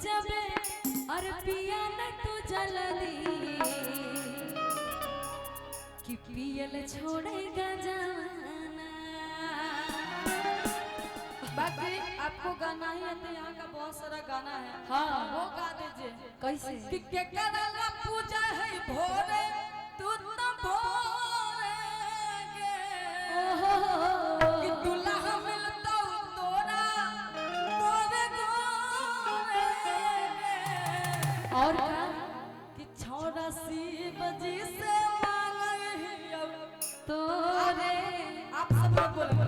जाबे और पिया न तू जल्दी कि पियल छोड़ेगा जमाना। बाकी आपको गाना ही है तो यहाँ का बहुत सारा गाना है। हाँ वो गा दीजिए। कैसे? कि के करला पूजा है भोरे तू तो भोरे गे कि दुल्हा मिलता तोरा गोरे गोरे गे और का कि 84 बजे से मांगे अब तोरे आप सब लोग बोलो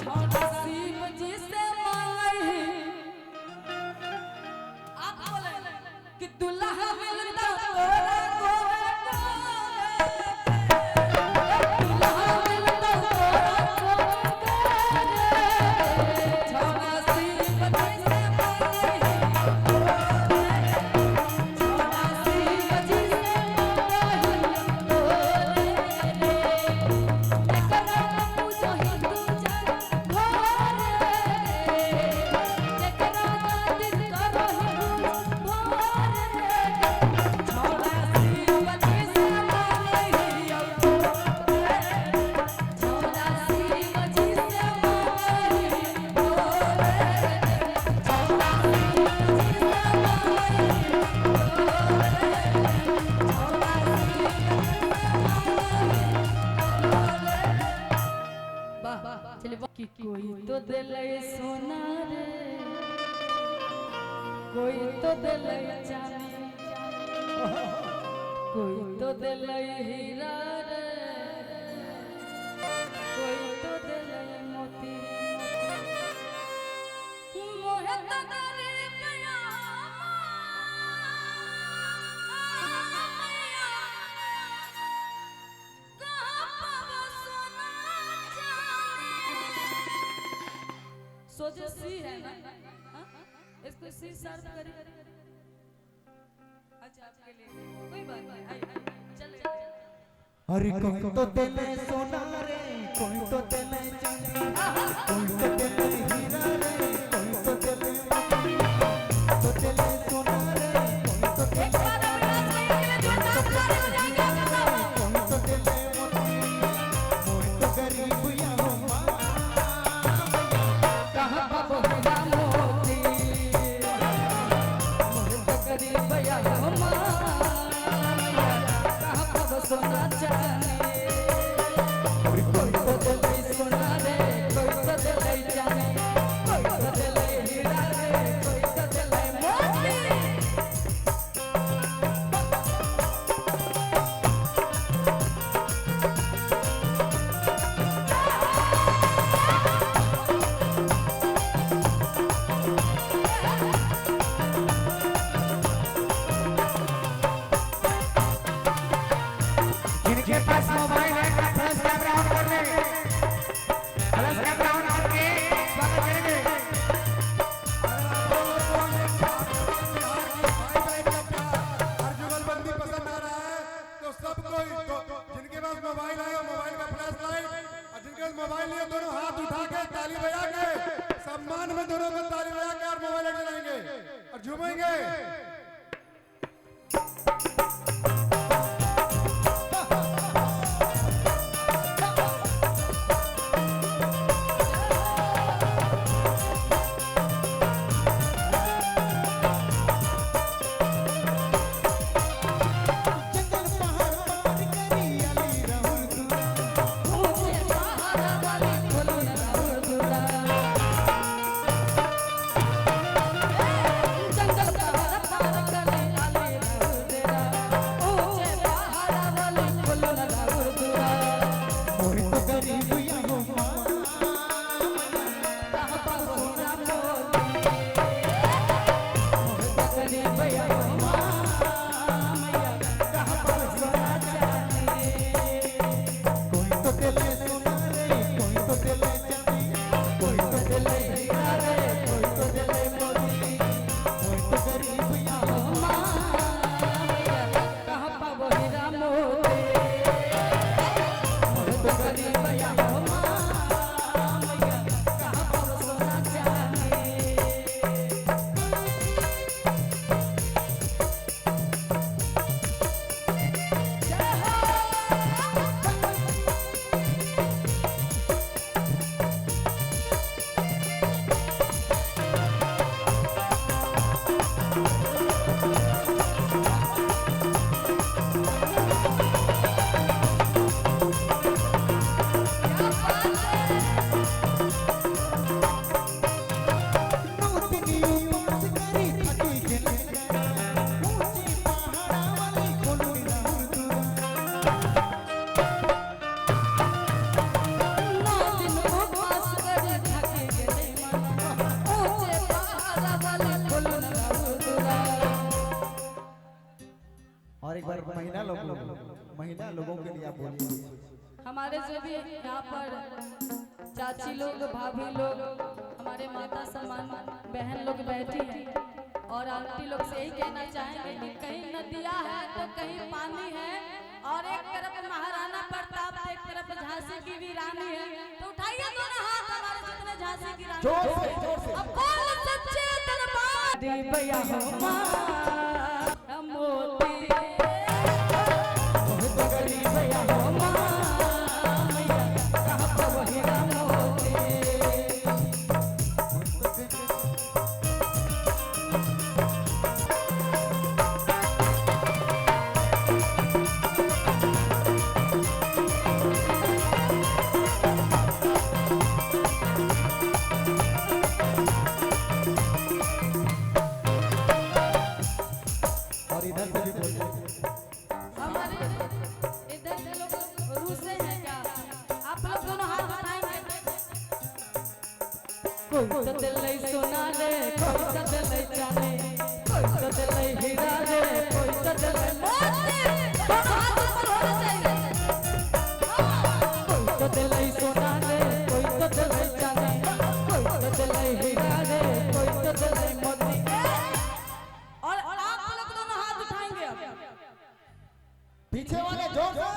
84 बजे से मांगे आप बोले कि दुल्हा मिलता तोरा गोरे दुल्हा मिलता तोरा 84 बजे से मांगे 84 बजे से कि कोई तो दिल सोना रे कोई तो दिल चांदी कोई तो दिल हीरा रे कोई तो दिल मोती मोहे तो गरीब सोचो सी है ना हाँ? इसको सी सर्व करी अच्छा आपके लिए कोई बात नहीं आइए चले अरे कोई तो दिल सोना रे कोई तो दिल चांदी कोई तो दिल हीरा रे कोई तो दिल मोती तो दिल सोना रे कोई तो दिल एक बार अविनाश भाई के लिए जोरदार ताली बजाएंगे आप सब। कोई तो दिल मोती कोई तो गरीब या हो मां कहाँ बाबू मेरा मोती मोहे तो गरीब या हो मां कहाँ बाबू सोना चांदी कोई तो दिल सोना रे कोई तो दिल चांदी कोई तो दिल हीरा रे कोई तो दिल मोती जिनके पास मोबाइल है का फ्लैश कैमरा ऑन कर ले फ्लैश कैमरा ऑन करके स्वागत करेंगे हर जुगलबंदी पसंद आ रहा है तो सब कोई जिनके पास मोबाइल है मोबाइल का फ्लैश लाइट और जिनके पास मोबाइल नहीं है दोनों हाथ उठा के ताली बजा के सम्मान में दोनों को ताली बजा के और मोबाइल जलाएंगे और झूमेंगे। जंगल पहाड़ पार करी अली रहूं तू ऊंचे पहाड़ वाली खोलो न राहुल दूरा जंगल पहाड़ पार महिला लोगों के लिए आप बोलिए। हमारे जो भी यहाँ पर चाची लोग, भाभी लोग, हमारे माता समान बहन लोग बैठी हैं और आंटी लोग से यही कहना चाहेंगे कि कहीं नदियाँ है तो कहीं पानी है, और एक तरफ महाराणा प्रताप, एक तरफ झांसी की भी रानी है, तो उठाइए दोनों हाथ हमारे जितने झांसी की रानी। जोर से, जोर से। अब बोल सच्चे दरबार दी भैया मोती गरीब भैया और इधर से भी बोलिए। हमारे इधर से लोग रूसे हैं क्या? आप लोग दोनों हाथ उठाएंगे। कोई तो दिल नहीं सोना रे, कोई तो दिल नहीं चांदी, कोई तो दिल नहीं हीरा रे, कोई तो दिल नहीं मोती। दोनों हाथ ऊपर होने चाहिए। कोई तो दिल नहीं सोना रे, कोई तो दिल नहीं चांदी, कोई तो दिल नहीं हीरा रे, कोई तो दिल नहीं मोती। और आप लोग दोनों हाथ उठाएंगे अब। पीछे वाले जोर से।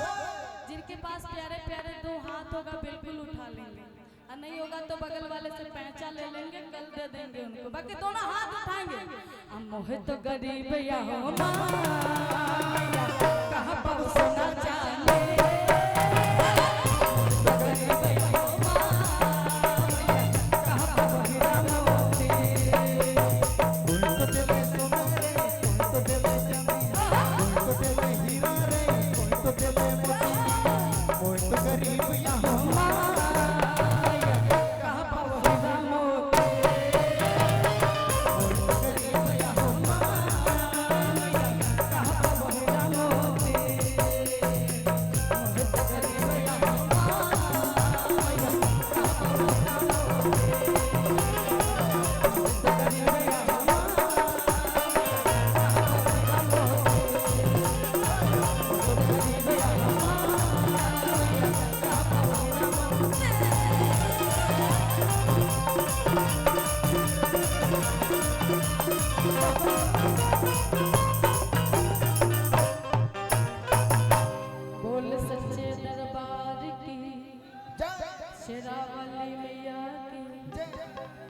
जिनके पास प्यारे प्यारे दो हाथ होगा बिल्कुल उठा लेंगे, और नहीं होगा तो बगल वाले से पैंचा ले लेंगे, कल दे देंगे उनको। बाकी दोनों हाथ उठाएंगे। हम मोहे तो गरीब या हो माया, कहाँ पर सोना चांदी, गरीब या हो माया, कहाँ पर हीरा मोती। कोई तो दिल में सोना रे, कोई तो दिल में चांदी, कोई तो दिल में हीरा रे, कोई तो दिल में मोती, कोई तो गरीब यहाँ माया, कहाँ पर हीरा मोती। कोई तो गरीब यहाँ कहाँ पर हीरा मोती। मोहे तो गरीब या हो माया, कहाँ पर हीरा मोती। मोहे तो गरीब या हो बोल सच्चे दरबार की शेरावाली मैया